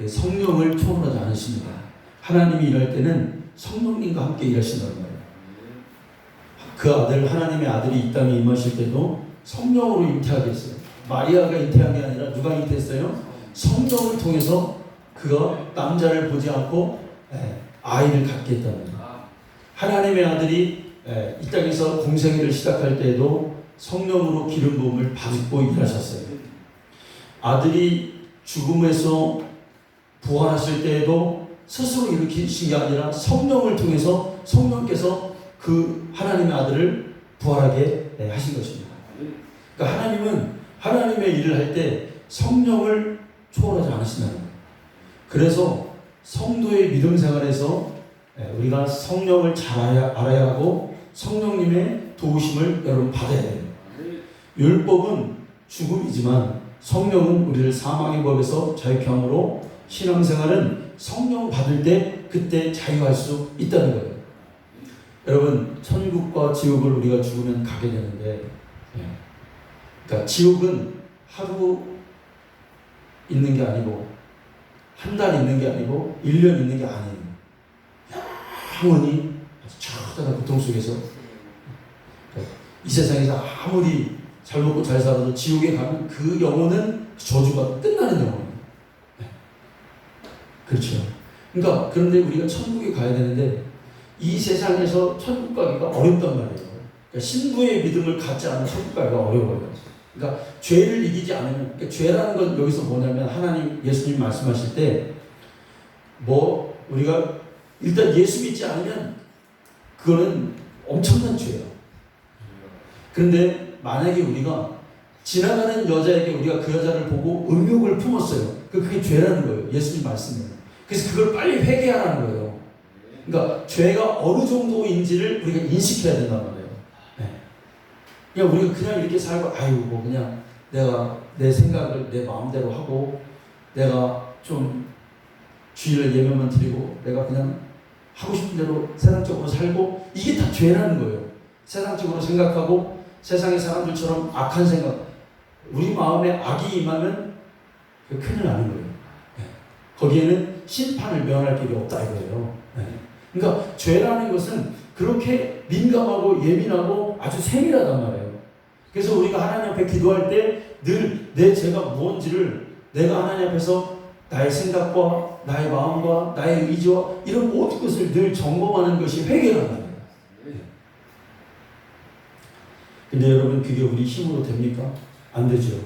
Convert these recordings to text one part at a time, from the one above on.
성령을 초월하지 않으십니다. 하나님이 일할 때는 성령님과 함께 일하신다는 거예요. 그 아들, 하나님의 아들이 이 땅에 임하실 때도 성령으로 잉태하게 했어요. 마리아가 잉태한 게 아니라 누가 잉태했어요? 성령을 통해서 그가 남자를 보지 않고 아이를 갖게 했다는 거예요. 하나님의 아들이 이 땅에서 공생애를 시작할 때에도 성령으로 기름 부음을 받고 일하셨어요. 아들이 죽음에서 부활하실 때에도 스스로 일으키신 게 아니라 성령을 통해서 성령께서 그 하나님의 아들을 부활하게 하신 것입니다. 그러니까 하나님은 하나님의 일을 할 때 성령을 초월하지 않으신다는 거예요. 그래서 성도의 믿음 생활에서 우리가 성령을 잘 알아야 하고 성령님의 도우심을 여러분 받아야 돼요. 율법은 죽음이지만 성령은 우리를 사망의 법에서 자유케 함으로 신앙생활은 성령 받을 때 그때 자유할 수 있다는 거예요. 여러분, 천국과 지옥을 우리가 죽으면 가게 되는데, 그러니까 지옥은 하루 있는 게 아니고 한 달 있는 게 아니고 1년 있는 게 아니에요. 영원히 처절한 고통 속에서 이 세상에서 아무리 잘 먹고 잘 살아도 지옥에 가면 그 영혼은 저주가 끝나는 영혼이에요. 그렇죠. 그러니까 그런데 우리가 천국에 가야 되는데 이 세상에서 천국 가기가 어렵단 말이에요. 그러니까 신부의 믿음을 갖지 않은 천국 가기가 어려워요. 그러니까 죄를 이기지 않으면, 그러니까 죄라는 건 여기서 뭐냐면 하나님, 예수님 말씀하실 때 우리가 일단 예수 믿지 않으면 그거는 엄청난 죄예요. 그런데 만약에 우리가 지나가는 여자에게 우리가 그 여자를 보고 음욕을 품었어요. 그게 죄라는 거예요. 예수님 말씀은. 그래서 그걸 빨리 회개하라는 거예요. 그러니까 죄가 어느 정도인지를 우리가 인식해야 된단 말이에요. 그냥 우리가 그냥 이렇게 살고 그냥 내가 내 생각을 내 마음대로 하고 내가 좀 주의를 예면만 드리고 내가 그냥 하고 싶은 대로 세상적으로 살고 이게 다 죄라는 거예요. 세상적으로 생각하고 세상의 사람들처럼 악한 생각, 우리 마음에 악이 임하면 큰일 나는 거예요. 거기에는 심판을 면할 길이 없다 이거예요. 그러니까 죄라는 것은 그렇게 민감하고 예민하고 아주 세밀하단 말이에요. 그래서 우리가 하나님 앞에 기도할 때 늘 내 죄가 무엇인지를 내가 하나님 앞에서 나의 생각과 나의 마음과 나의 의지와 이런 모든 것을 늘 점검하는 것이 회개라는 거예요. 근데 여러분 그게 우리 힘으로 됩니까? 안 되죠.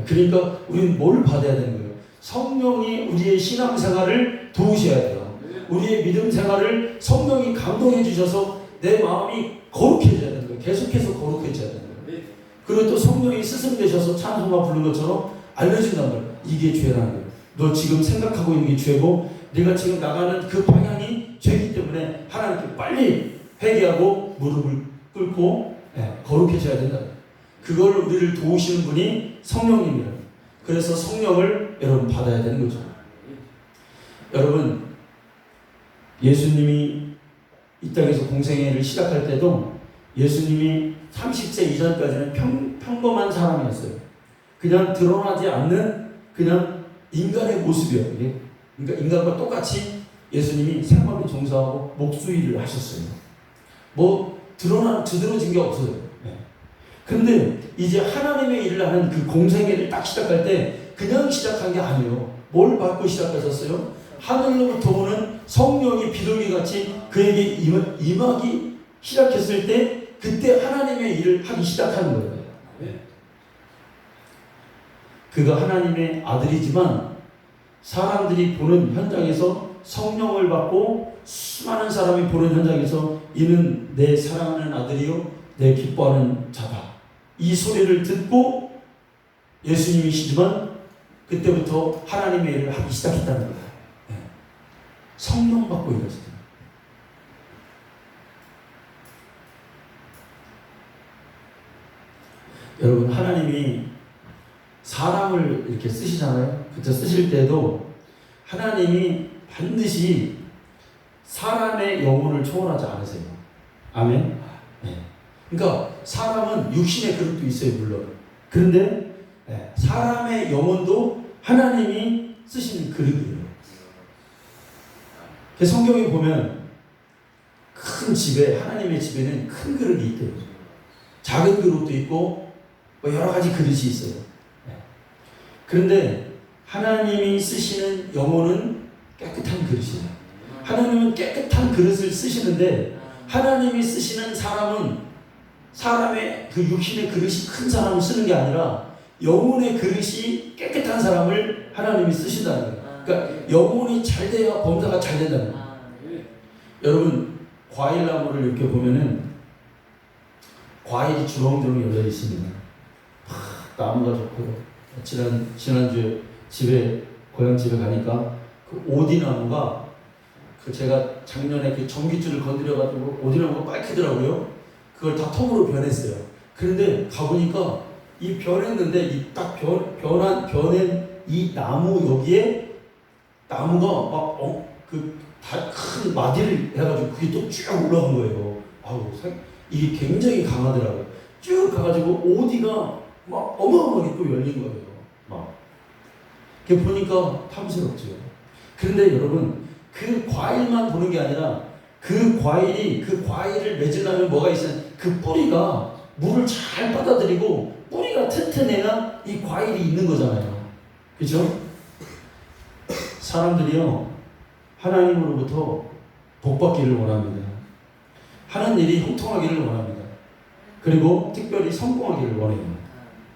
그러니까 우리는 뭘 받아야 되는 거예요? 성령이 우리의 신앙생활을 도우셔야 돼요. 우리의 믿음 생활을 성령이 감동해 주셔서 내 마음이 거룩해져야 되는 거예요. 계속해서 거룩해져야 되는 거예요. 그리고 또 성령이 스승 되셔서 찬송가 부른 것처럼 알려준단 말이에요. 이게 죄라는 거예요. 너 지금 생각하고 있는 게 죄고 네가 지금 나가는 그 방향이 죄이기 때문에 하나님께 빨리 회개하고 무릎을 꿇고 거룩해져야 된다. 그걸 우리를 도우시는 분이 성령님이에요. 그래서 성령을 여러분 받아야 되는 거죠. 여러분, 예수님이 이 땅에서 공생애를 시작할 때도 예수님이 30세 이전까지는 평범한 사람이었어요. 그냥 드러나지 않는 그냥 인간의 모습이었거든요. 그러니까 인간과 똑같이 예수님이 생업에 종사하고 목수일을 하셨어요. 두드러진 게 없어요. 그런데 이제 하나님의 일을 하는 그 공생애를 딱 시작할 때 그냥 시작한 게 아니에요. 뭘 받고 시작하셨어요? 하늘로부터 오는 성령이 비둘기같이 그에게 임하기 시작했을 때 그때 하나님의 일을 하기 시작하는 거예요. 그가 하나님의 아들이지만 사람들이 보는 현장에서 성령을 받고 수많은 사람이 보는 현장에서 이는 내 사랑하는 아들이요 내 기뻐하는 자다. 이 소리를 듣고 예수님이시지만 그때부터 하나님의 일을 하기 시작했다는 거예요. 성령 받고 일했어요. 여러분, 하나님이 사람을 이렇게 쓰시잖아요. 그때 쓰실 때도 하나님이 반드시 사람의 영혼을 초월하지 않으세요. 아멘. 그러니까 사람은 육신의 그릇도 있어요, 물론. 그런데 사람의 영혼도 하나님이 쓰시는 그릇이에요. 그 성경에 보면 큰 집에, 하나님의 집에는 큰 그릇이 있대요. 작은 그릇도 있고 뭐 여러 가지 그릇이 있어요. 그런데 하나님이 쓰시는 영혼은 깨끗한 그릇이에요. 하나님은 깨끗한 그릇을 쓰시는데 하나님이 쓰시는 사람은 사람의 그 육신의 그릇이 큰 사람을 쓰는 게 아니라 영혼의 그릇이 깨끗한 사람을 하나님이 쓰신다는 거예요. 그러니까 영혼이 잘 돼야 범사가 잘 된다는 거예요. 여러분 과일나무를 이렇게 보면은 과일이 주렁주렁 열려 있습니다. 나무가 좋고요. 지난주에 고향 집에 가니까 그 오디나무가 제가 작년에 그 전기줄을 건드려가지고 오디나무가 빨개더라고요. 그걸 다 통으로 변했어요. 그런데 가보니까 이 변했는데 이 딱 변한 이 나무 여기에 나무가 막 큰 마디를 해가지고 그게 또 쭉 올라간 거예요. 이게 굉장히 강하더라고요. 쭉 가가지고 오디가 막 어마어마하게 또 열린 거예요. 보니까 탐스럽죠. 그런데 여러분 그 과일만 보는 게 아니라 그 과일을 맺으려면 뭐가 있어요? 그 뿌리가 물을 잘 받아들이고 뿌리가 튼튼해야 이 과일이 있는 거잖아요. 그렇죠? 사람들이요 하나님으로부터 복받기를 원합니다. 하는 일이 형통하기를 원합니다. 그리고 특별히 성공하기를 원해요.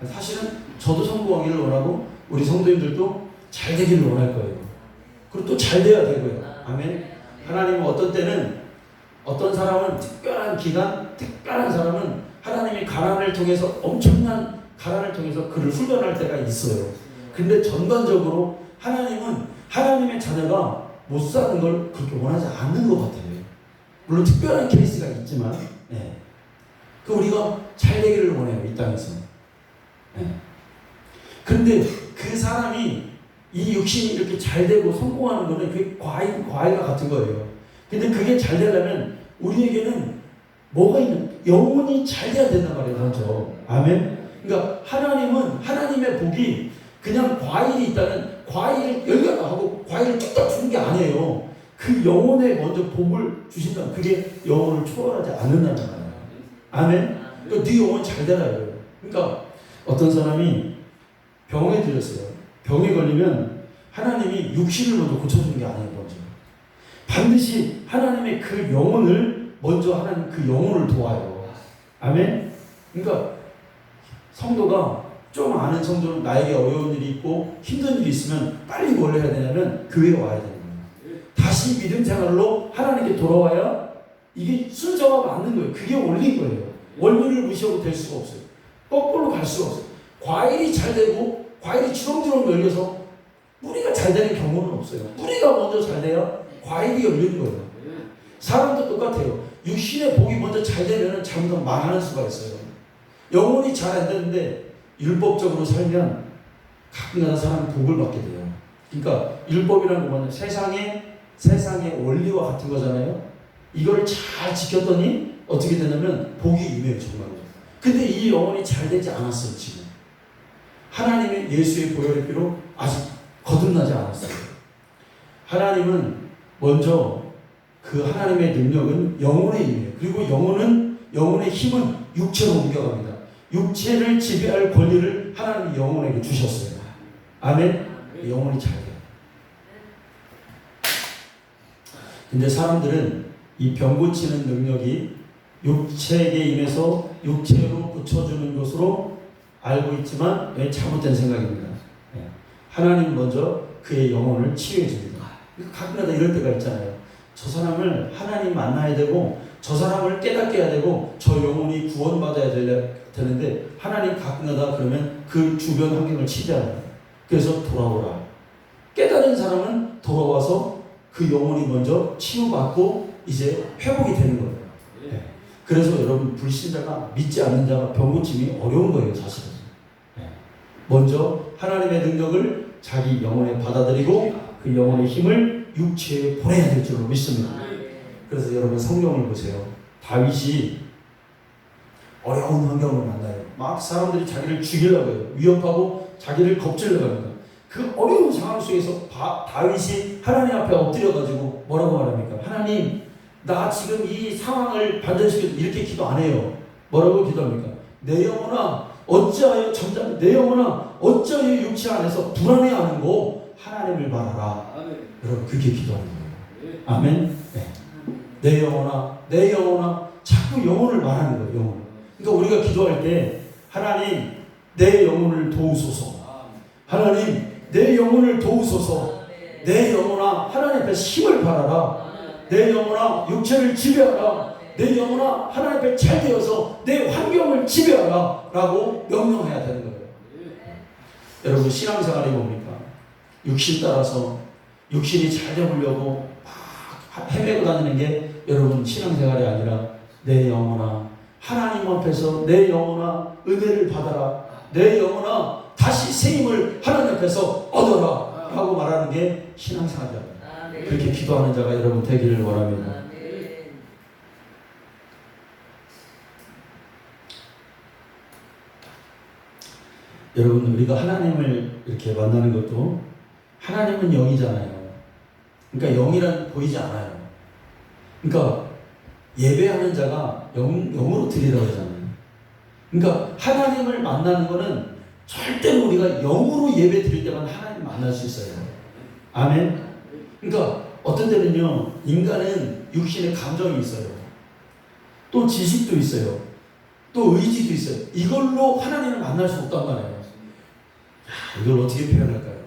사실은 저도 성공하기를 원하고 우리 성도님들도 잘 되기를 원할 거예요. 그리고 또 잘 돼야 되고요. 아멘. 하나님은 어떤 때는 어떤 사람은 특별한 기간, 특별한 사람은 하나님이 가난을 통해서 엄청난 가난을 통해서 그를 훈련할 때가 있어요. 근데 전반적으로 하나님은 하나님의 자녀가 못 사는 걸 그렇게 원하지 않는 것 같아요. 물론 특별한 케이스가 있지만, 그 우리가 잘 되기를 원해요, 이 땅에서. 그런데 그 사람이 이 육신이 이렇게 잘 되고 성공하는 거는 그게 과일과 같은 거예요. 근데 그게 잘 되려면 우리에게는 뭐가 있는, 영혼이 잘 돼야 된단 말이에요, 먼저. 아멘? 그러니까 하나님은, 하나님의 복이 그냥 과일이 있다면 과일을 열려라 하고 과일을 뚝딱 주는 게 아니에요. 그 영혼에 먼저 복을 주신다면 그게 영혼을 초월하지 않는다는 거예요. 아멘? 그러니까 네 영혼 잘 되라 이거예요. 그러니까 어떤 사람이 병에 들렸어요. 병에 걸리면 하나님이 육신을 먼저 고쳐주는 게 아니에요. 먼저 반드시 하나님의 그 영혼을 먼저 하나님 그 영혼을 도와요. 아멘? 그러니까 성도가 좀 아는 성도는 나에게 어려운 일이 있고 힘든 일이 있으면 빨리 뭘 해야 되냐면 교회에 와야 되는 거예요. 다시 믿음 생활로 하나님께 돌아와야 이게 순서가 맞는 거예요. 그게 원리인 거예요. 원리를 무시하고 될 수가 없어요. 거꾸로 갈 수가 없어요. 과일이 잘 되고 과일이 주렁주렁 열려서 뿌리가 잘 되는 경우는 없어요. 뿌리가 먼저 잘 돼야 과일이 열리는 거예요. 사람도 똑같아요. 육신의 복이 먼저 잘 되면 잘못 망하는 수가 있어요. 영혼이 잘 안 되는데 율법적으로 살면 가끔가다 사람은 복을 받게 돼요. 그러니까 율법이라는 건 세상의 원리와 같은 거잖아요. 이걸 잘 지켰더니 어떻게 되냐면 복이 임해요, 정말로. 근데 이 영혼이 잘 되지 않았어요, 지금. 하나님의 예수의 보혈의 피로 아직 거듭나지 않았어요. 하나님은 먼저 그 하나님의 능력은 영혼에 임해요. 그리고 영혼의 힘은 육체로 옮겨갑니다. 육체를 지배할 권리를 하나님이 영혼에게 주셨어요. 아멘? 영혼이 잘 돼요. 근데 사람들은 이 병 고치는 능력이 육체에게 임해서 육체로 고쳐주는 것으로 알고 있지만 잘못된 생각입니다. 하나님 먼저 그의 영혼을 치유해 줍니다. 가끔가다 이럴 때가 있잖아요. 저 사람을 하나님 만나야 되고 저 사람을 깨닫게 해야 되고 저 영혼이 구원받아야 되는데 하나님 가끔가다 그러면 그 주변 환경을 치잖아요. 그래서 돌아오라. 깨달은 사람은 돌아와서 그 영혼이 먼저 치유받고 이제 회복이 되는 거예요. 그래서 여러분 불신자가 믿지 않는 자가 병 고침이 어려운 거예요, 사실은. 먼저 하나님의 능력을 자기 영혼에 받아들이고 그 영혼의 힘을 육체에 보내야 될 줄로 믿습니다. 그래서 여러분 성경을 보세요. 다윗이 어려운 환경을 만나요. 막 사람들이 자기를 죽이려고 해요. 위협하고 자기를 겁주려고 합니다. 그 어려운 상황 속에서 다윗이 하나님 앞에 엎드려가지고 뭐라고 말합니까? 하나님, 나 지금 이 상황을 반전시켜 이렇게 기도 안 해요. 뭐라고 기도합니까? 내 영혼아 어찌하여 잠잠, 내 영혼아 어찌하여 육체 안에서 불안해하는고 하나님을 바라라. 여러분 그렇게 기도하는 거예요. 아멘. 네. 내 영혼아, 내 영혼아, 자꾸 영혼을 말하는 거예요. 영혼. 그러니까 우리가 기도할 때 하나님 내 영혼을 도우소서. 하나님 내 영혼을 도우소서. 내 영혼아 하나님 앞에 힘을 발하라. 내 영혼아 육체를 지배하라. 내 영혼아 하나님 앞에 잘 되어서 내 환경을 지배하라 라고 명령해야 되는 거예요. 여러분 신앙생활이 뭡니까? 육신 따라서 육신이 잘 되려고 막 헤매고 다니는 게 여러분 신앙생활이 아니라 내 영혼아 하나님 앞에서 내 영혼아 은혜를 받아라. 내 영혼아 다시 새 힘을 하나님 앞에서 얻어라 라고 말하는 게 신앙생활이다. 그렇게 기도하는 자가 여러분 되기를 원합니다. 여러분 우리가 하나님을 이렇게 만나는 것도 하나님은 영이잖아요. 그러니까 영이란 보이지 않아요. 그러니까 예배하는 자가 영으로 드리라고 하잖아요. 그러니까 하나님을 만나는 거는 절대로 우리가 영으로 예배 드릴 때만 하나님 만날 수 있어요. 아멘. 그러니까 어떤 때는요 인간은 육신에 감정이 있어요. 또 지식도 있어요. 또 의지도 있어요. 이걸로 하나님을 만날 수 없단 말이에요. 이걸 어떻게 표현할까요?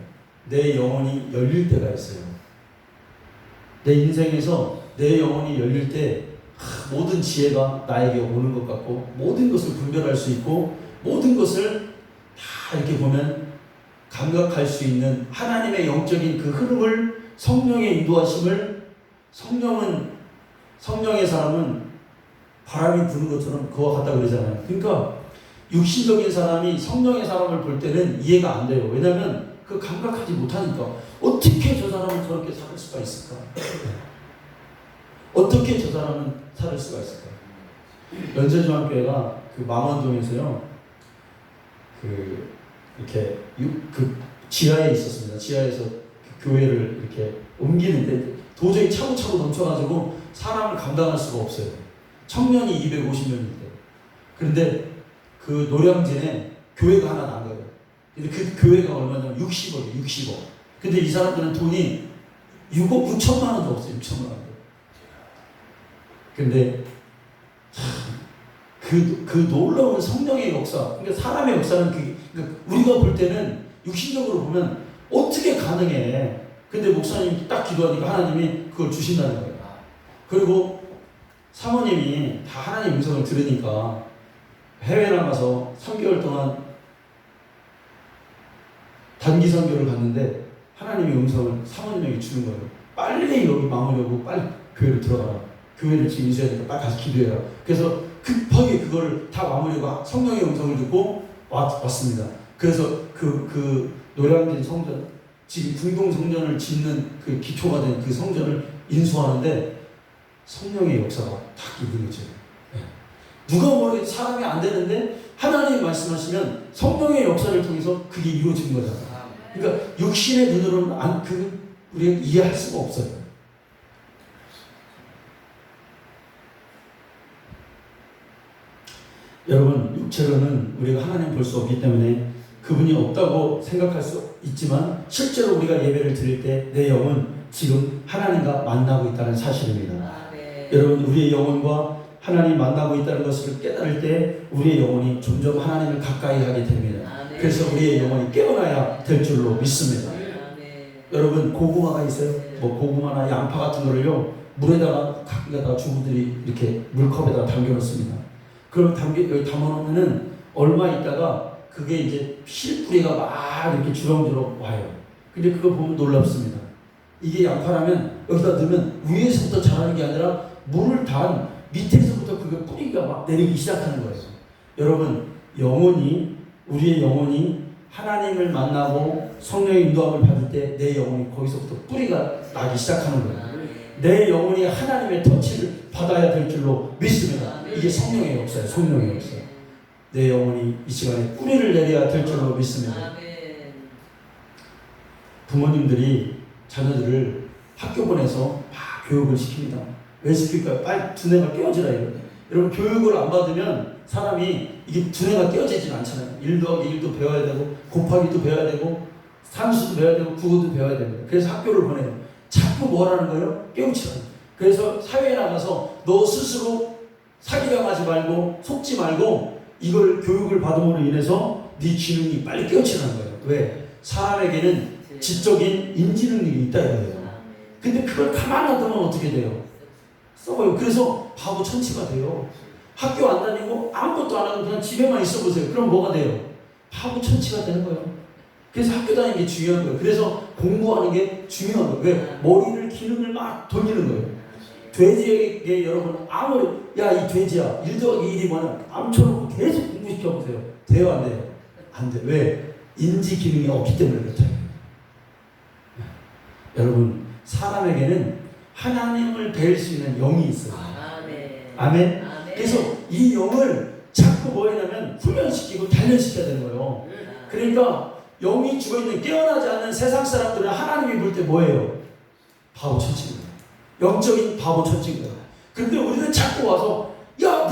내 영혼이 열릴 때가 있어요. 내 인생에서 내 영혼이 열릴 때 모든 지혜가 나에게 오는 것 같고 모든 것을 분별할 수 있고 모든 것을 다 이렇게 보면 감각할 수 있는 하나님의 영적인 그 흐름을 성령의 인도하심을 성령의 사람은 바람이 부는 것처럼 그와 같다 그러잖아요. 그러니까 육신적인 사람이 성령의 사람을 볼 때는 이해가 안 돼요. 왜냐하면 그 감각하지 못하니까 어떻게 저 사람은 저렇게 살 수가 있을까? 어떻게 저 사람은 살 수가 있을까? 연세중앙교회가 그 망원동에서요, 이렇게 지하에 있었습니다. 지하에서 그 교회를 이렇게 옮기는데 도저히 차고 넘쳐가지고 사람을 감당할 수가 없어요. 청년이 250명인데. 그런데 그 노량진에 교회가 하나 난 거예요. 근데 그 교회가 얼마냐면 60억이에요. 60억. 근데 이 사람들은 돈이 6억 6천만 원도 없어요. 6천만 원도. 근데 그 놀라운 성령의 역사, 그러니까 사람의 역사는 그러니까 우리가 볼 때는 육신적으로 보면 어떻게 가능해? 근데 목사님이 딱 기도하니까 하나님이 그걸 주신다는 거예요. 그리고 사모님이 다 하나님 음성을 들으니까 해외 나가서 3개월 동안 단기 선교를 갔는데 하나님이 음성을 사모님에게 주는 거예요. 빨리 여기 마무리하고 빨리 교회로 들어가라. 교회를 지금 인수해야 되니까 빨리 가서 기도해라. 그래서 급하게 그걸 다 마무리하고 성령의 음성을 듣고 왔습니다. 그래서 그 노량진 성전, 지금 궁동 성전을 짓는 그 기초가 된 그 성전을 인수하는데 성령의 역사가 딱 있는 거죠. 네. 누가 모르게 사람이 안 되는데 하나님이 말씀하시면 성령의 역사를 통해서 그게 이루어지는 거잖아요. 그러니까 육신의 눈으로는 우리가 이해할 수가 없어요. 여러분 육체로는 우리가 하나님 볼 수 없기 때문에 그분이 없다고 생각할 수 있지만 실제로 우리가 예배를 드릴 때 내 영은 지금 하나님과 만나고 있다는 사실입니다. 여러분 우리의 영혼과 하나님 만나고 있다는 것을 깨달을 때 우리의 영혼이 점점 하나님을 가까이 하게 됩니다. 그래서 우리의 영혼이 깨어나야 될 줄로 믿습니다. 여러분 고구마가 있어요. 뭐 고구마나 양파 같은 거를요 물에다가 가끔가다가 주부들이 이렇게 물컵에다가 담겨놓습니다. 그럼 여기 담아놓으면은 얼마 있다가 그게 이제 실뿌리가 막 이렇게 주렁주렁 와요. 근데 그거 보면 놀랍습니다. 이게 양파라면 여기다 넣으면 위에서부터 자라는 게 아니라 물을 단 밑에서부터 그게 뿌리가 막 내리기 시작하는 거예요. 여러분 우리의 영혼이 하나님을 만나고 성령의 인도함을 받을 때 내 영혼이 거기서부터 뿌리가 나기 시작하는 거예요. 내 영혼이 하나님의 터치를 받아야 될 줄로 믿습니다. 이게 성령의 역사예요. 성령의 역사. 내 영혼이 이 시간에 뿌리를 내려야 될 줄로 믿습니다. 부모님들이 자녀들을 학교 보내서 막 교육을 시킵니다. 왜 시킬까요? 빨리 두뇌가 깨어지라 이거예요. 여러분 교육을 안 받으면 사람이 이게 두뇌가 깨어지진 않잖아요. 1 더하기 1도 배워야 되고 곱하기도 배워야 되고 산수도 배워야 되고 국어도 배워야 됩니다. 그래서 학교를 보내요. 자꾸 뭐라는 거예요? 깨우치라는 거예요. 그래서 사회에 나가서 너 스스로 사기당하지 말고 속지 말고 이걸 교육을 받음으로 인해서 네 지능이 빨리 깨우치라는 거예요. 왜? 사람에게는 지적인 인지 능력이 있다 이거예요. 근데 그걸 가만 놔두면 어떻게 돼요? 썩어요. 그래서 바보 천치가 돼요. 학교 안 다니고 아무것도 안 하고 그냥 집에만 있어 보세요. 그럼 뭐가 돼요? 바보 천치가 되는 거예요. 그래서 학교 다니는 게 중요한 거예요. 그래서 공부하는 게 중요한 거예요. 왜? 머리를 기능을 막 돌리는 거예요. 돼지에게 여러분 아무리 야 이 돼지야 1 더하기 1이 뭐냐 암쳐놓고 계속 공부시켜보세요. 돼요 안 돼요? 안 돼. 왜? 인지 기능이 없기 때문에 그렇다. 여러분 사람에게는 하나님을 뵐 수 있는 영이 있어요. 아멘. 그래서 이 영을 자꾸 뭐 했냐면 훈련시키고 단련시켜야 되는 거예요. 그러니까 영이 죽어있는 깨어나지 않는 세상 사람들은 하나님이 볼 때 뭐예요? 바보 천치입니다. 영적인 바보 천치인 거예요. 그런데 우리는 자꾸 와서 야,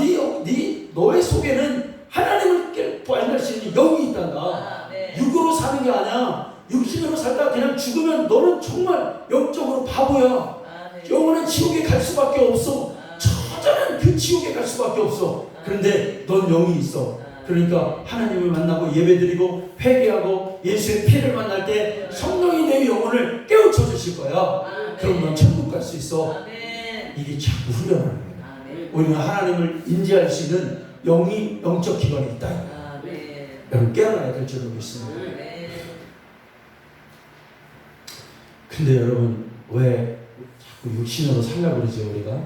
너의 속에는 하나님을 발견할 수 있는 영이 있단다. 육으로 사는 게 아니야. 육신으로 살다가 그냥 죽으면 너는 정말 영적으로 바보야. 영원한 지옥에 갈 수밖에 없어. 처절한 그 지옥에 갈 수밖에 없어. 그런데 넌 영이 있어. 그러니까 하나님을 만나고 예배드리고 회개하고 예수의 피를 만날 때 성령이 내 영혼을 깨우쳐 주실 거야. 그럼 넌 천국 갈 수 있어. 이게 자꾸 훈련하는 거예요. 우리는 하나님을 인지할 수 있는 영이 영적 기관이 있다. 여러분 깨어나야 될 줄로 믿습니다. 근데 여러분 왜 자꾸 육신으로 살려고 그러죠 우리가?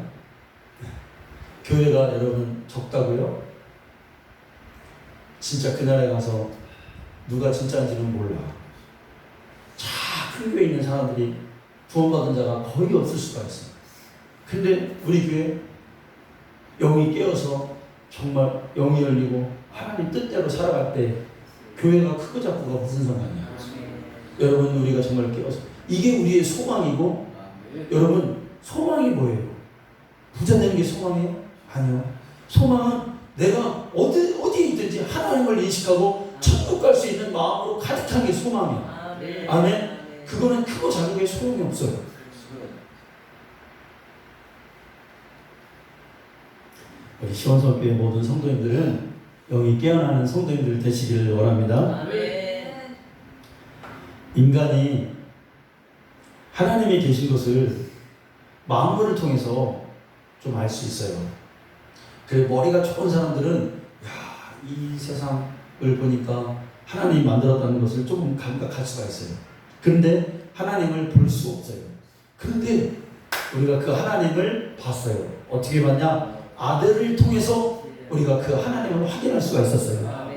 교회가 여러분 적다고요? 진짜 그날에 가서 누가 진짜인지는 몰라. 큰 교회에 있는 사람들이 구원받은 자가 거의 없을 수가 있어요. 근데 우리 교회 영이 깨어서 정말 영이 열리고 하나님 뜻대로 살아갈 때 교회가 크고 작고가 무슨 상관이야. 여러분 우리가 정말 깨어서 이게 우리의 소망이고 여러분 소망이 뭐예요? 부자 되는 게 소망이에요? 아니요. 소망은 내가 어디에 있든지 하나님을 인식하고 천국 갈 수 있는 마음으로 가득한 게 소망이야. 아멘. 그거는 크고 작은 게 소용이 없어요. 우리 시원성교회 모든 성도님들은 영이 깨어나는 성도님들 되시기를 원합니다. 인간이 하나님이 계신 것을 만물을 통해서 좀 알 수 있어요. 그래 머리가 좋은 사람들은 이 세상을 보니까 하나님이 만들었다는 것을 조금 감각할 수가 있어요. 그런데 하나님을 볼 수 없어요. 그런데 우리가 그 하나님을 봤어요. 어떻게 봤냐? 아들을 통해서 우리가 그 하나님을 확인할 수가 있었어요.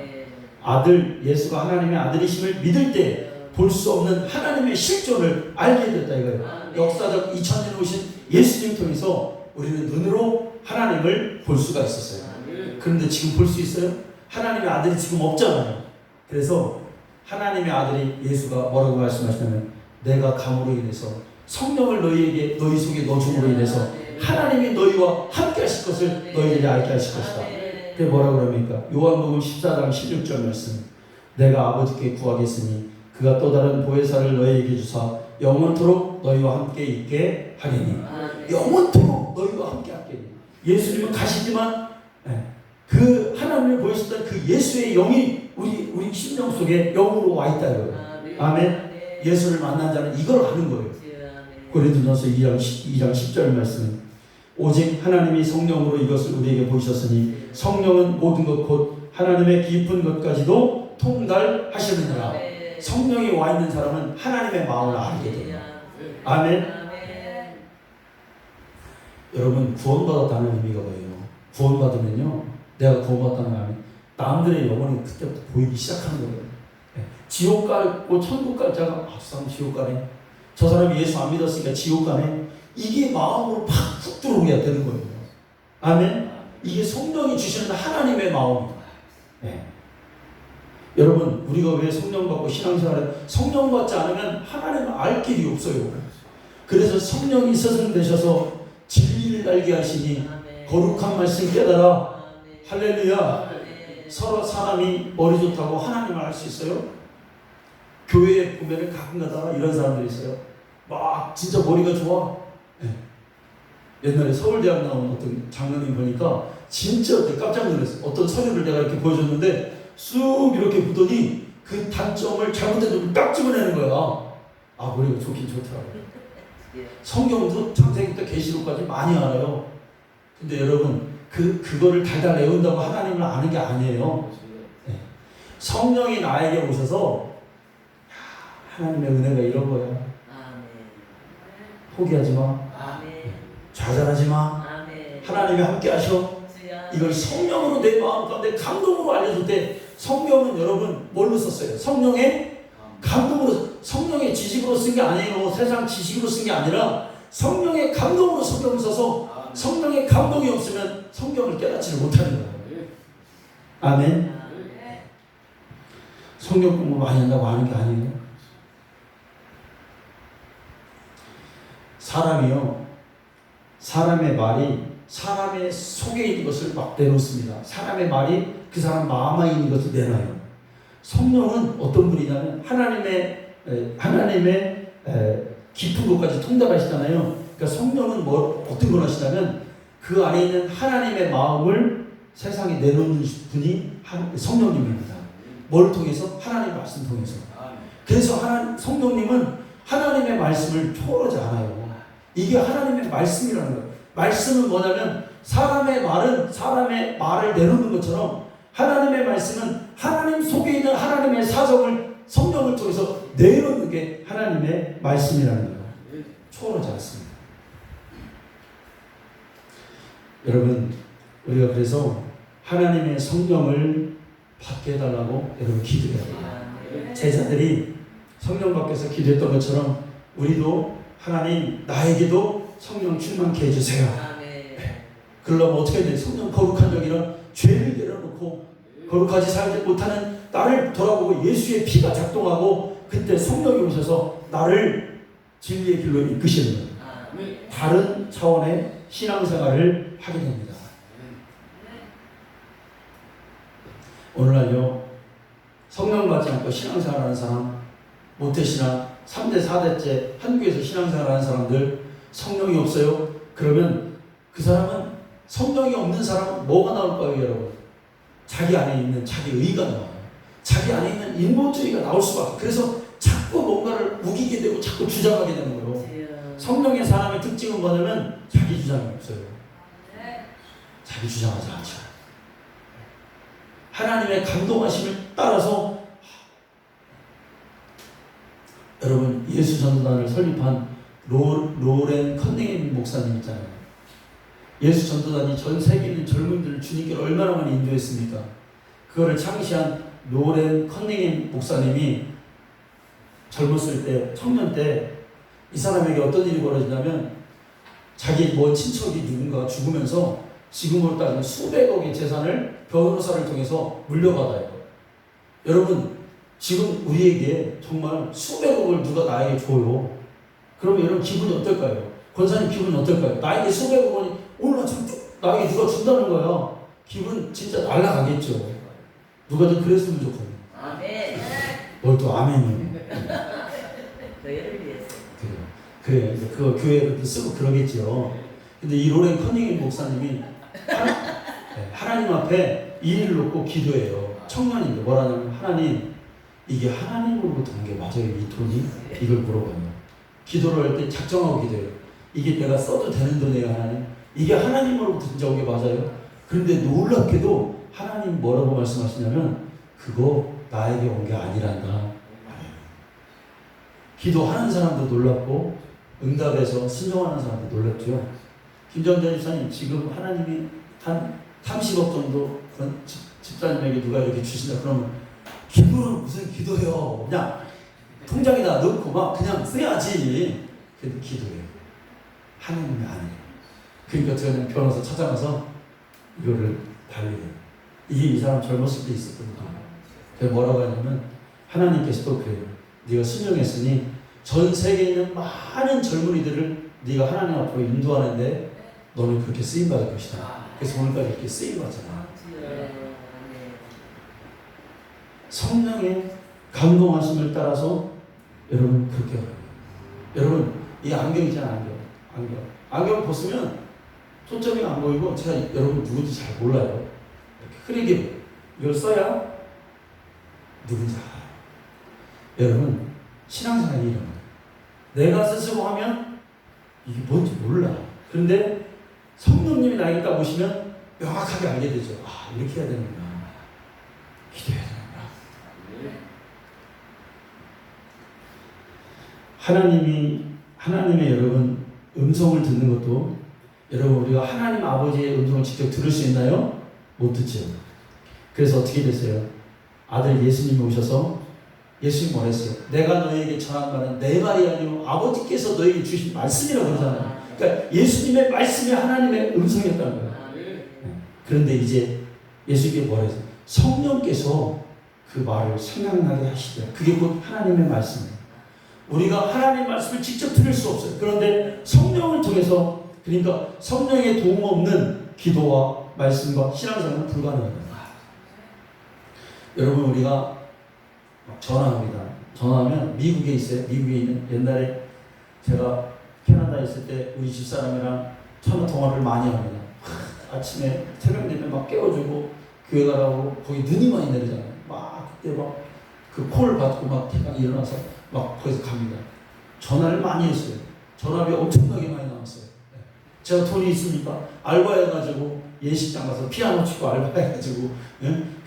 아들 예수가 하나님의 아들이심을 믿을 때 볼 수 없는 하나님의 실존을 알게 됐다 이거예요. 역사적 2000년 오신 예수님 통해서 우리는 눈으로 하나님을 볼 수가 있었어요. 그런데 지금 볼 수 있어요? 하나님의 아들이 지금 없잖아요. 그래서 하나님의 아들이 예수가 뭐라고 말씀하시냐면 내가 감으로 인해서 성령을 너희에게 너희 속에 넣어줌으로 인해서 하나님이 너희와 함께 하실 것을 너희들이 알게 하실 것이다. 그게 뭐라고 그럽니까? 요한복음 14장 16절 말씀. 내가 아버지께 구하겠으니 그가 또 다른 보혜사를 너희에게 주사 영원토록 너희와 함께 있게 하리니. 영원토록 너희와 함께 하게. 예수님은 가시지만 그 하나님을 보여주셨던 그 예수의 영이 우리 심령 속에 영으로 와 있다 이거예요. 아멘. 예수를 만난 자는 이걸 아는 거예요. 고린도전서 2장 10절 말씀. 오직 하나님이 성령으로 이것을 우리에게 보이셨으니 성령은 모든 것 곧 하나님의 깊은 것까지도 통달하시느니라. 성령이 와 있는 사람은 하나님의 마음을 알게 돼요. 아멘. 여러분 구원받았다는 의미가 뭐예요? 구원받으면요, 내가 구원받았다는 말은 남들의 영혼이 그때부터 보이기 시작하는 거예요. 지옥 가고 천국 갈 자가 사람 지옥 가네. 저 사람이 예수 안 믿었으니까 지옥 가네. 이게 마음으로 팍 들어오게 되는 거예요. 아멘. 이게 성령이 주시는 하나님의 마음입니다. 여러분, 우리가 왜 성령 받고 신앙생활을 성령 받지 않으면 하나님을 알 길이 없어요. 그래서 성령이 스승되셔서 진리를 알게 하시니 거룩한 말씀 깨달아. 할렐루야. 서로 사람이 머리 좋다고 하나님을 알 수 있어요? 교회에 보면 가끔가다 이런 사람들이 있어요. 막 진짜 머리가 좋아. 네. 옛날에 서울대학 나온 어떤 장로님 보니까 진짜 깜짝 놀랐어요. 어떤 서류를 내가 이렇게 보여줬는데 쑥 이렇게 보더니 그 단점을 잘못된 딱 집어내는 거야. 아, 머리가 좋긴 좋더라고요. 성경도 창세기부터 계시록까지 많이 알아요. 근데 여러분, 그거를 달달 외운다고 하나님을 아는 게 아니에요. 네. 성령이 나에게 오셔서 하나님의 은혜가 이런 거야. 포기하지 마. 좌절하지 마. 하나님이 함께 하셔. 이걸 성령으로 내 마음 가운데 감동으로 알려줄 때, 성경은 여러분 뭘로 썼어요? 성령의 감동으로, 성령의 지식으로 쓴 게 아니에요. 세상 지식으로 쓴 게 아니라 성령의 감동으로 성경을 써서, 성령의 감동이 없으면 성경을 깨닫지를 못하는 거예요. 아멘. 성경 공부 많이 한다고 하는 게 아니에요. 사람이요, 사람의 말이 사람의 속에 있는 것을 막 내놓습니다. 사람의 말이 그 사람 마음에 있는 것을 내놔요. 성령은 어떤 분이냐면 하나님의 깊은 것까지 통달하시잖아요. 그러니까 성령은 어떤 걸 하시냐면 그 안에 있는 하나님의 마음을 세상에 내놓는 분이 성령님입니다. 뭘 통해서? 하나님의 말씀 통해서. 그래서 성령님은 하나님의 말씀을 초월하지 않아요. 이게 하나님의 말씀이라는 거예요. 말씀은 뭐냐면 사람의 말은 사람의 말을 내놓는 것처럼 하나님의 말씀은 하나님 속에 있는 하나님의 사정을 성령을 통해서 내놓는 게 하나님의 말씀이라는 거예요. 초월하지 않습니다. 여러분, 우리가 그래서 하나님의 성령을 받게 해달라고 여러분 기도해야 돼요. 제자들이 성령 받게서 기도했던 것처럼 우리도 하나님 나에게도 성령 충만케 해주세요. 그러려면 어떻게 해야 돼? 성령 거룩한 여기는 죄를 내려놓고 거룩하지 살지 못하는 나를 돌아보고 예수의 피가 작동하고 그때 성령이 오셔서 나를 진리의 길로 이끄시는 거예요. 다른 차원의 신앙생활을 하게 됩니다. 오늘날요, 성령 받지 않고 신앙생활하는 사람, 모태신앙 3대 4대째 한국에서 신앙생활하는 사람들, 성령이 없어요. 그러면 그 사람은, 성령이 없는 사람은 뭐가 나올까요, 여러분? 자기 안에 있는 자기 의가 나와요. 자기 안에 있는 인본주의가 나올 수밖에. 그래서 자꾸 뭔가를 우기게 되고 자꾸 주장하게 되는 거예요. 성령의 사람의 특징은 뭐냐면 자기 주장이 없어요. 자기 주장하지 않죠. 하나님의 감동하심을 따라서. 여러분, 예수 전도단을 설립한 로렌 컨닝햄 목사님 있잖아요. 예수 전도단이 전 세계 있는 젊은이들을 주님께로 얼마나 많이 인도했습니까? 그거를 창시한 로렌 컨닝햄 목사님이 젊었을 때, 청년 때 이 사람에게 어떤 일이 벌어지냐면 자기 친척이 누군가 죽으면서 지금으로 따지면 수백억의 재산을 변호사를 통해서 물려받아요. 여러분, 지금 우리에게 정말 수백억을 누가 나에게 줘요. 그러면 여러분 기분이 어떨까요? 권사님 기분이 어떨까요? 나에게 수백억 원이 오늘 나에게 누가 준다는 거야. 기분 진짜 날아가겠죠. 누가 좀 그랬으면 좋겠네. 아멘. 뭘 또 아멘이요. 너희를 위해서. 그래. 그거 교회에도 쓰고 그러겠죠. 근데 이 로렌 커닝햄 목사님이 하나님 앞에 이 일을 놓고 기도해요. 청년인데 뭐라냐면, 하나님, 이게 하나님으로부터 온 게 맞아요? 이 돈이? 이걸 물어봐요. 기도를 할 때 작정하고 기도해요. 이게 내가 써도 되는 돈이에요, 하나님? 이게 하나님으로부터 진짜 온 게 맞아요? 그런데 놀랍게도 하나님 뭐라고 말씀하시냐면, 그거 나에게 온 게 아니란다. 기도하는 사람도 놀랍고 응답에서 순종하는 사람도 놀랍죠. 김정전 집사님, 지금 하나님이 한 30억 정도 집사님에게 누가 이렇게 주신다 그러면 기도는 무슨 기도해요. 그냥 통장에다 넣고 막 그냥 써야지. 근데 기도해요. 하나님이 아니에요. 그러니까 저는 변호사 찾아가서 이거를 달래요. 이게 이 사람 젊었을 때 있었거든요. 그래서 뭐라고 하냐면 하나님께서도 그래요. 네가 순종했으니 전 세계에 있는 많은 젊은이들을 네가 하나님 앞으로 인도하는데 너는 그렇게 쓰임받을 것이다. 그래서 오늘까지 이렇게 쓰임받잖아. 성령의 감동하심을 따라서 여러분 그렇게 하라고요. 여러분 이 안경 있잖아. 안경 벗으면 초점이 안 보이고 제가 여러분 누군지 잘 몰라요. 이렇게 흐리게 이걸 써야 누군지 알아요. 여러분 신앙생활이 이런 거예요. 내가 스스로 하면 이게 뭔지 몰라. 그런데 성령님이 나에게 딱 오시면 명확하게 알게 되죠. 아, 이렇게 해야 되는구나. 기도해야 되는구나. 하나님의 여러분 음성을 듣는 것도 여러분 우리가 하나님 아버지의 음성을 직접 들을 수 있나요? 못 듣죠. 그래서 어떻게 됐어요? 아들 예수님이 오셔서 예수님 뭐랬어요? 내가 너에게 전한 말은 내 말이 아니요 아버지께서 너에게 주신 말씀이라고 그러잖아요. 그러니까 예수님의 말씀이 하나님의 음성이었다는 거예요. 그런데 이제 예수님께 뭐랬어요? 성령께서 그 말을 생각나게 하시더라. 그게 곧 하나님의 말씀이에요. 우리가 하나님의 말씀을 직접 들을 수 없어요. 그런데 성령을 통해서, 그러니까 성령의 도움 없는 기도와 말씀과 신앙생활은 불가능합니다. 여러분 우리가 전화합니다. 전화하면 미국에 있어요. 미국에 있는 옛날에 제가 캐나다에 있을 때 우리 집사람이랑 전화 통화를 많이 합니다. 아침에 새벽 되면 막 깨워주고 교회 가라고 거기 눈이 많이 내리잖아요. 막 그때 막 그 콜 받고 막 대강 일어나서 막 거기서 갑니다. 전화를 많이 했어요. 전화비 엄청나게 많이 나왔어요. 제가 돈이 있으니까 알바해가지고 예식장 가서 피아노 치고 알바해가지고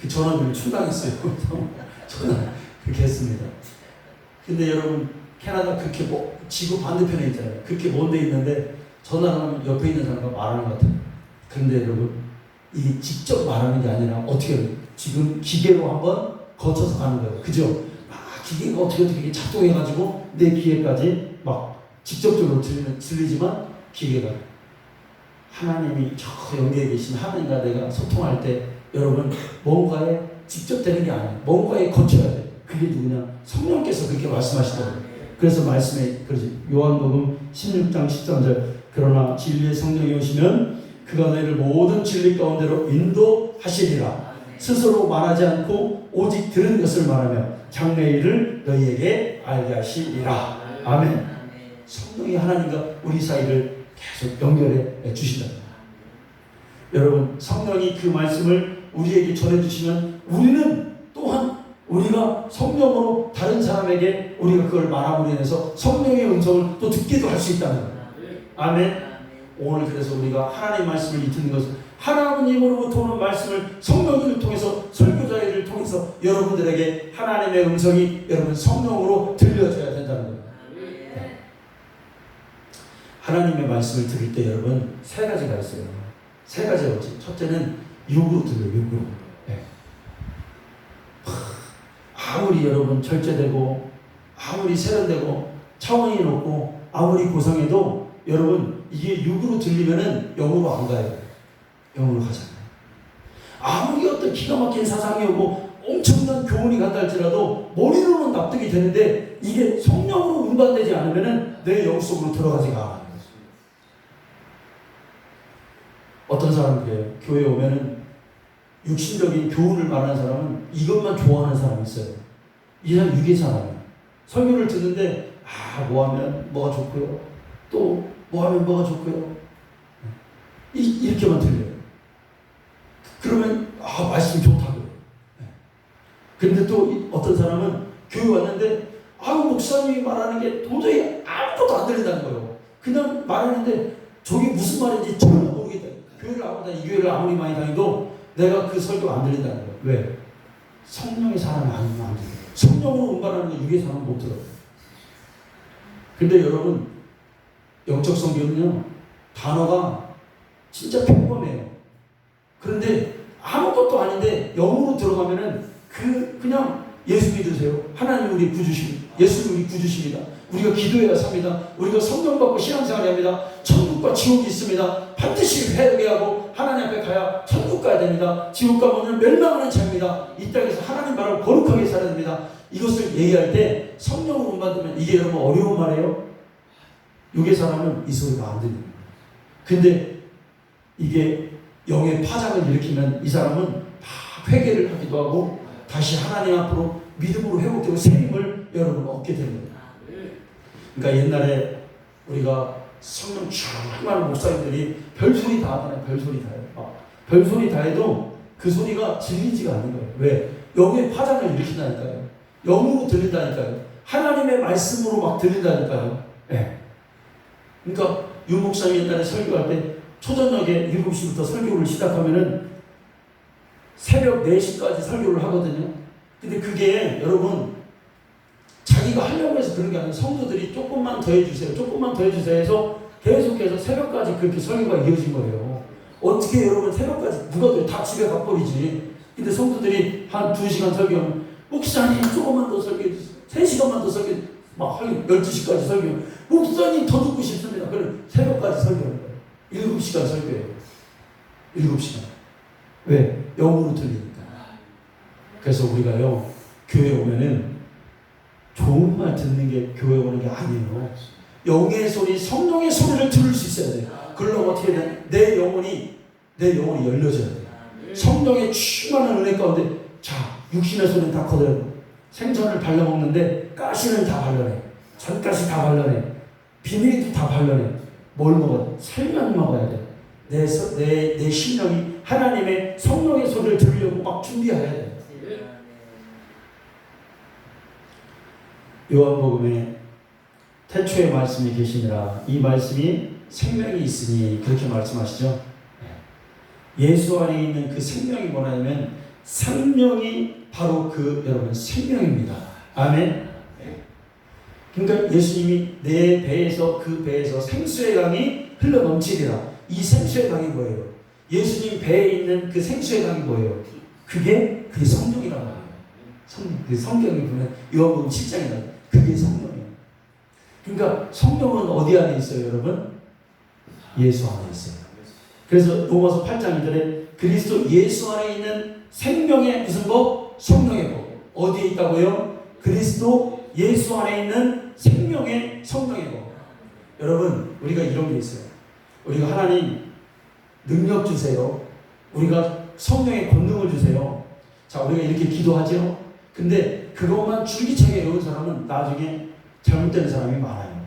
그 전화비를 충당했어요. 전화 그렇게 했습니다. 근데 여러분 캐나다 그렇게 뭐 지구 반대편에 있잖아요. 그렇게 먼 데 있는데 전화를 하면 옆에 있는 사람과 말하는 것 같아요. 그런데 여러분 이게 직접 말하는 게 아니라 어떻게 해요? 지금 기계로 한번 거쳐서 가는 거예요. 그죠? 기계가 어떻게 작동해가지고 내 귀에까지 막 직접적으로 들리지만 기계가 하나님이 저 여기에 계신 하나님과 내가 소통할 때 여러분 뭔가에 직접 되는 게 아니에요. 뭔가에 거쳐야 돼요. 그게 누구냐? 성령께서 그렇게 말씀하시더라고요. 그래서 말씀에 그러지. 요한복음 16장 13절 그러나 진리의 성령이 오시면 그가 너희를 모든 진리 가운데로 인도하시리라. 스스로 말하지 않고 오직 들은 것을 말하며 장래의 일을 너희에게 알게 하시리라. 아멘. 성령이 하나님과 우리 사이를 계속 연결해 주신다. 여러분 성령이 그 말씀을 우리에게 전해주시면 우리는 또한 우리가 성령으로 다른 사람에게 우리가 그걸 말함으로 인해서 성령의 음성을 또 듣기도 할 수 있다는 거예요. 아멘. 오늘 그래서 우리가 하나님의 말씀을 듣는 것은 하나님으로부터 오는 말씀을 성령님을 통해서 설교자를 통해서 여러분들에게 하나님의 음성이 여러분 성령으로 들려줘야 된다는 거예요. 하나님의 말씀을 들을 때 여러분 세 가지가 있어요. 세 가지가 있지. 첫째는 육으로 들려요. 육으로. 네. 아무리 여러분 절제되고 아무리 세련되고 차원이 높고 아무리 고상해도 여러분 이게 육으로 들리면은 영으로 안 가요. 영으로 가잖아요. 아무리 어떤 기가 막힌 사상이 오고 엄청난 교훈이 간다 할지라도 머리로는 납득이 되는데 이게 성령으로 운반되지 않으면은 내 영 속으로 들어가지가 않아요. 어떤 사람은 그래요. 교회에 오면은 육신적인 교훈을 말하는 사람은 이것만 좋아하는 사람이 있어요. 이 사람 육의 사람이에요. 설교를 듣는데 뭐 하면 뭐가 좋고요. 또 뭐 하면 뭐가 좋고요. 이렇게만 들려요. 그러면 말씀이 좋다고요. 그런데 또 어떤 사람은 교회 왔는데 목사님이 말하는 게 도저히 아무것도 안 들린다는 거예요. 그냥 말하는데 저게 무슨 말인지 전혀 모르겠다. 교회를 아무나 이 교회를 아무리 많이 다니도 내가 그 설교가 안 들린다는 거예요. 왜? 성령의 사람이 아니면 안 들려요. 성령으로 운반하는 게 육의 사람은 못 들어요. 근데 여러분 영적 성경은요 단어가 진짜 평범해요. 그런데 아무것도 아닌데 영으로 들어가면은 그냥 예수 믿으세요. 하나님 우리 구주십니다. 예수는 우리 구주십니다. 우리가 기도해야 삽니다. 우리가 성령 받고 신앙생활 합니다. 천국과 지옥이 있습니다. 반드시 회개하고 하나님 앞에 가야 천국 가야 됩니다. 지옥 가면 멸망하는 자입니다. 이 땅에서 하나님 말을 거룩하게 살아야 됩니다. 이것을 얘기할 때 성령으로 못 만들면 이게 여러분 어려운 말이에요. 육의 사람은 이 소리가 안 들립니다. 근데 이게 영의 파장을 일으키면 이 사람은 다 회개를 하기도 하고 다시 하나님 앞으로 믿음으로 회복되고 새 힘을 여러분 얻게 됩니다. 그러니까 옛날에 우리가 성령 충만한 목사님들이 별소리 다 하잖아요. 별소리 다 해요. 별소리 다 해도 그 소리가 질리지가 않는 거예요. 왜? 영의 파장을 일으킨다니까요. 영으로 들린다니까요. 하나님의 말씀으로 막 들린다니까요. 네. 그러니까 유 목사님 옛날에 설교할 때 초저녁에 7시부터 설교를 시작하면은 새벽 4시까지 설교를 하거든요. 근데 그게 여러분 자기가 하려고 해서 그런 게 아니라 성도들이 조금만 더 해주세요. 조금만 더 해주세요 해서 계속해서 새벽까지 그렇게 설교가 이어진 거예요. 어떻게 여러분 새벽까지 누가 다 집에 가버리지. 근데 성도들이 한 2시간 설교하면 목사님 조금만 더 설교해 주세요. 3시간만 더 설교해 주세요. 막 12시까지 설교. 목사님 더 듣고 싶습니다. 그럼 새벽까지 설교하는 거예요. 7시간 설교해요. 7시간. 왜? 영으로 들리니까. 그래서 우리가요, 교회 오면은 좋은 말 듣는 게 교회 오는 게 아니에요. 영의 소리, 성령의 소리를 들을 수 있어야 돼요. 그러려면 어떻게 해야 돼? 내 영혼이 열려져야 돼요. 성령의 충만한 은혜 가운데, 자, 육신의 소리는 다 거둬요. 생선을 발라먹는데 가시는 다 발라내. 전가시 다 발라내. 비밀도 다 발라내. 뭘 먹어? 살만 먹어야 돼. 내 심령이 하나님의 성령의 소리를 들으려고 막 준비해야 돼. 요한복음에 태초에 말씀이 계시니라 이 말씀이 생명이 있으니 그렇게 말씀하시죠. 예수 안에 있는 그 생명이 뭐냐면 생명이 바로 그 여러분 생명입니다. 아멘. 그러니까 예수님이 내 배에서 그 배에서 생수의 강이 흘러 넘치리라. 이 생수의 강이 뭐예요? 예수님 배에 있는 그 생수의 강이 뭐예요? 그게 성령이라고 해요. 그 성경에 보면 요한복음 7장에 나와요. 그게 성령이에요. 그러니까 성령은 어디 안에 있어요, 여러분? 예수 안에 있어요. 그래서 로마서 8장 2절에 그리스도 예수 안에 있는 생명의 무슨 법? 성령의 법. 어디에 있다고요? 그리스도 예수 안에 있는 생명의 성령의 법. 여러분, 우리가 이런 게 있어요. 우리가 하나님 능력 주세요. 우리가 성령의 권능을 주세요. 자, 우리가 이렇게 기도하죠. 근데 그것만 줄기차게 외운 사람은 나중에 잘못된 사람이 많아요.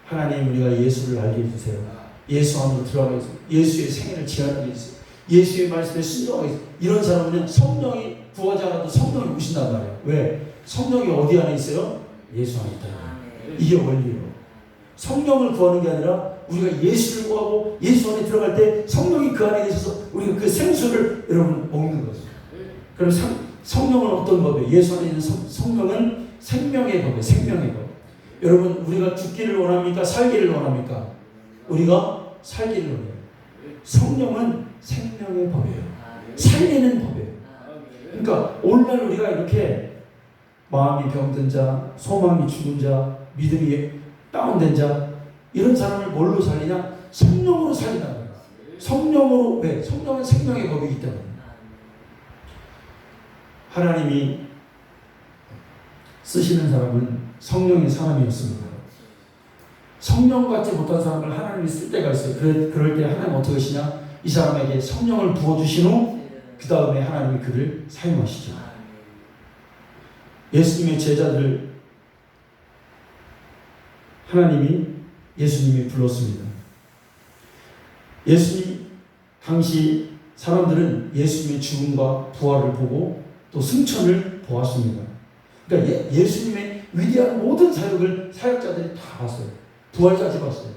하나님, 우리가 예수를 알게 해주세요. 예수 안으로 들어가게 해주세요. 예수의 생애를 지향하게 해주세요. 예수의 말씀에 순종하게 해주세요. 이런 사람은 성령이 구하지 않아도 성령이 오신단 말이에요. 왜? 성령이 어디 안에 있어요? 예수 안에 있다. 이게 원리예요. 성령을 구하는 게 아니라 우리가 예수를 구하고 예수 안에 들어갈 때 성령이 그 안에 계셔서 우리가 그 생수를 여러분 먹는 거죠. 그럼 성령은 어떤 법이에요? 예수 안에 있는 성령은 생명의 법이에요. 생명의 법. 여러분, 우리가 죽기를 원합니까? 살기를 원합니까? 우리가 살기를 원해요. 성령은 생명의 법이에요. 살리는 법이에요. 그러니까 오늘날 우리가 이렇게 마음이 병든 자, 소망이 죽은 자, 믿음이 다운된 자, 이런 사람을 뭘로 살리냐? 성령으로 살린다는 거예요. 성령으로. 왜? 성령은 생명의 법이기 때문에. 하나님이 쓰시는 사람은 성령의 사람이었습니다. 성령 같지 못한 사람을 하나님이 쓸 때가 있어요. 그럴 때 하나님 어떻게 하시냐? 이 사람에게 성령을 부어주신 후 그 다음에 하나님이 그를 사용하시죠. 예수님의 제자들 하나님이 예수님이 불렀습니다. 예수님 당시 사람들은 예수님의 죽음과 부활을 보고 또 승천을 보았습니다. 그러니까 예수님의 위대한 모든 사역을 사역자들이 다 봤어요. 부활까지 봤어요.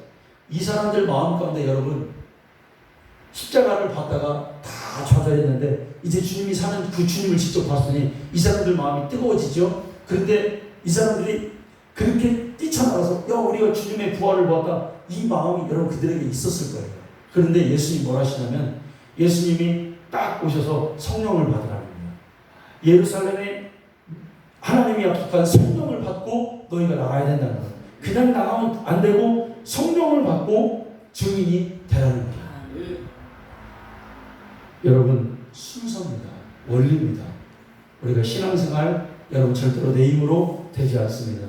이 사람들 마음 가운데 여러분 십자가를 봤다가 다 좌절했는데 이제 주님이 사는 그 주님을 직접 봤으니 이 사람들 마음이 뜨거워지죠. 그런데 이 사람들이 그렇게 뛰쳐나가서 야 우리가 주님의 부활을 보았다 이 마음이 여러분 그들에게 있었을 거예요. 그런데 예수님이 뭘 하시냐면 예수님이 딱 오셔서 성령을 받으라는 거예요. 예루살렘에 하나님이 약속한 성령을 받고 너희가 나가야 된다는 거예요. 그냥 나가면 안 되고 성령을 받고 증인이 되라는 거예요. 여러분 순서입니다. 원리입니다. 우리가 신앙생활 여러분 절대로 내 힘으로 되지 않습니다.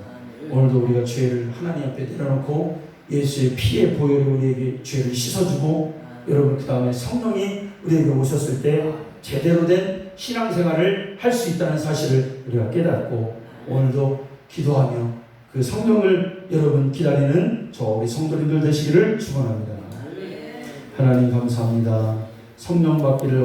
오늘도 우리가 죄를 하나님 앞에 내려놓고 예수의 피의 보혈이 우리에게 죄를 씻어주고 여러분 그 다음에 성령이 우리에게 오셨을 때 제대로 된 신앙생활을 할 수 있다는 사실을 우리가 깨닫고 오늘도 기도하며 그 성령을 여러분 기다리는 저 우리 성도님들 되시기를 축원합니다. 하나님 감사합니다. 성령 받기를